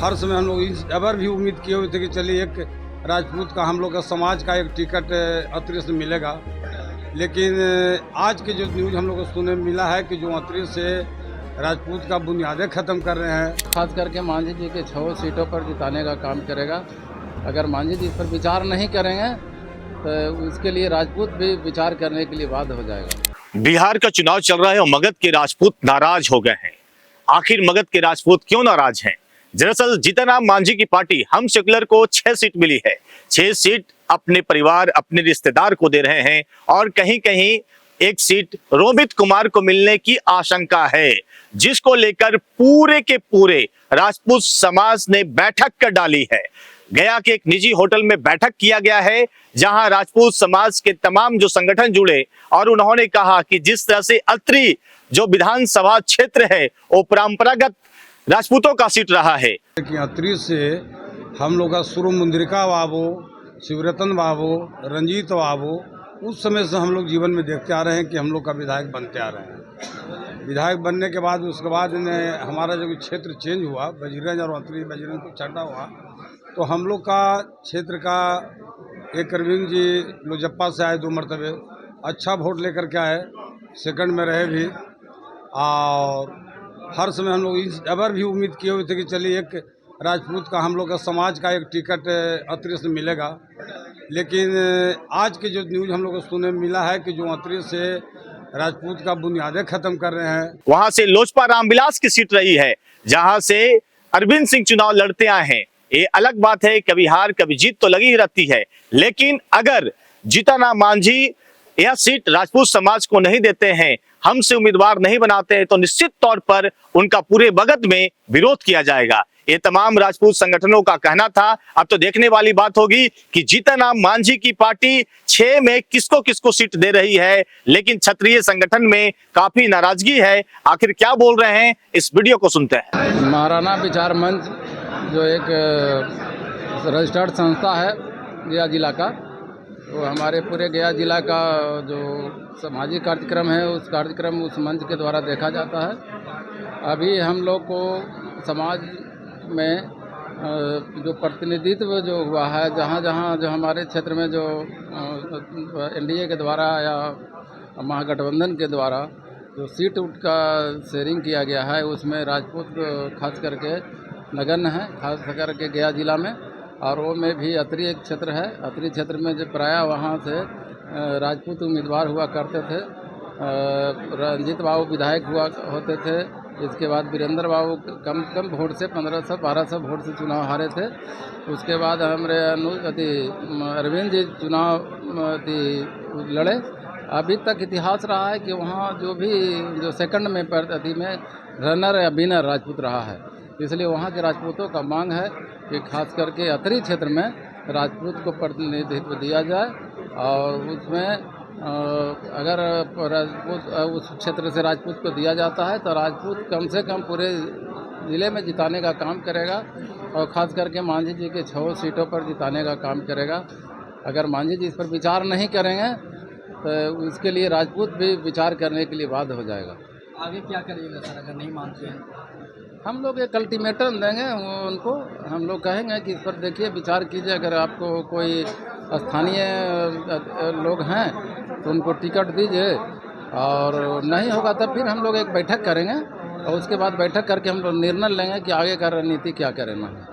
हर समय हम लोग एवर भी उम्मीद किए हुए थे कि चलिए एक राजपूत का हम लोग का समाज का एक टिकट अत्रि से मिलेगा, लेकिन आज के जो न्यूज़ हम लोग को सुनने में मिला है कि जो अत्रि से राजपूत का बुनियादें ख़त्म कर रहे हैं। खास करके मांझी जी के 6 सीटों पर जिताने का काम करेगा। अगर मांझी जी इस पर विचार नहीं करेंगे तो उसके लिए राजपूत भी विचार करने के लिए बाध्य हो जाएगा। बिहार का चुनाव चल रहा है और मगध के राजपूत नाराज हो गए हैं। आखिर मगध के राजपूत क्यों नाराज हैं? दरअसल जीतनराम मांझी की पार्टी हम सेकुलर को 6 सीट मिली है। 6 सीट अपने परिवार, अपने रिश्तेदार को दे रहे हैं और कहीं कहीं 1 सीट रोमित कुमार को मिलने की आशंका है, जिसको लेकर पूरे के पूरे राजपूत समाज ने बैठक कर डाली है। गया के एक निजी होटल में बैठक किया गया है, जहां राजपूत समाज के तमाम जो संगठन जुड़े और उन्होंने कहा कि जिस तरह से अत्रि जो विधानसभा क्षेत्र है वो परंपरागत राजपूतों का सीट रहा है। अत्रि से हम लोग का सुरु मुंद्रिका बाबू, शिवरतन बाबू, रंजीत बाबू उस समय से हम लोग जीवन में देखते आ रहे हैं कि हम लोग का विधायक बनते आ रहे हैं। विधायक बनने के बाद उसके बाद हमारा जब क्षेत्र चेंज हुआ, बजरंज और अत्रि बजरंज को छटा हुआ, तो हम लोग का क्षेत्र का एक अरविंद जी लोजप्पा से आए 2 मरतबे, अच्छा वोट लेकर के आए, सेकंड में रहे भी। और हर समय हम लोग एवर भी उम्मीद किए हुए थे कि चलिए एक राजपूत का हम लोग का समाज का एक टिकट अत्रि से मिलेगा, लेकिन आज के जो न्यूज़ हम लोग को सुनने में मिला है कि जो अत्रि से राजपूत का बुनियादें ख़त्म कर रहे हैं। वहां से लोजपा रामविलास की सीट रही है, जहां से अरविंद सिंह चुनाव लड़ते आए हैं। ये अलग बात है, कभी हार कभी जीत तो लगी ही रहती है, लेकिन अगर जीतनराम मांझी यह सीट राजपूत समाज को नहीं देते हैं, हमसे उम्मीदवार नहीं बनाते हैं, तो निश्चित तौर पर उनका पूरे मगध में विरोध किया जाएगा। ये तमाम राजपूत संगठनों का कहना था। अब तो देखने वाली बात होगी कि जीतनराम मांझी की पार्टी 6 में किसको किसको सीट दे रही है, लेकिन क्षत्रिय संगठन में काफी नाराजगी है। आखिर क्या बोल रहे हैं, इस वीडियो को सुनते हैं। महाराणा विचार मंच जो एक रजिस्टर्ड संस्था है गया जिला का, तो हमारे पूरे गया जिला का जो सामाजिक कार्यक्रम है उस कार्यक्रम उस मंच के द्वारा देखा जाता है। अभी हम लोग को समाज में जो प्रतिनिधित्व जो हुआ है, जहाँ जहाँ जो हमारे क्षेत्र में जो एनडीए के द्वारा या महागठबंधन के द्वारा जो सीट का शेयरिंग किया गया है, उसमें राजपूत खास करके नगण्य है, खास करके गया जिला में। और वो में भी अत्रि एक क्षेत्र है। अत्रि क्षेत्र में जो प्रायः वहाँ से राजपूत उम्मीदवार हुआ करते थे। रंजीत बाबू विधायक हुआ होते थे। इसके बाद वीरेंद्र बाबू कम वोट से 1500-1200 वोट से चुनाव हारे थे। उसके बाद हमारे अरविंद जी चुनाव लड़े। अभी तक इतिहास रहा है कि वहाँ जो सेकंड में प्रति में रनर या विनर राजपूत रहा है। इसलिए वहाँ के राजपूतों का मांग है कि खास करके अत्रि क्षेत्र में राजपूत को प्रतिनिधित्व दिया जाए, और उसमें अगर राजपूत उस क्षेत्र से राजपूत को दिया जाता है तो राजपूत कम से कम पूरे ज़िले में जिताने का काम करेगा, और ख़ास करके मांझी जी के 6 सीटों पर जिताने का काम करेगा। अगर मांझी जी इस पर विचार नहीं करेंगे तो उसके लिए राजपूत भी विचार करने के लिए बाध्य हो जाएगा। आगे क्या करिएगा सर अगर नहीं मानते हैं? हम लोग एक अल्टीमेटम देंगे उनको। हम लोग कहेंगे कि इस पर देखिए विचार कीजिए, अगर आपको कोई स्थानीय लोग हैं तो उनको टिकट दीजिए, और नहीं होगा तब फिर हम लोग एक बैठक करेंगे, और उसके बाद बैठक करके हम लोग निर्णय लेंगे कि आगे का रणनीति क्या करना है।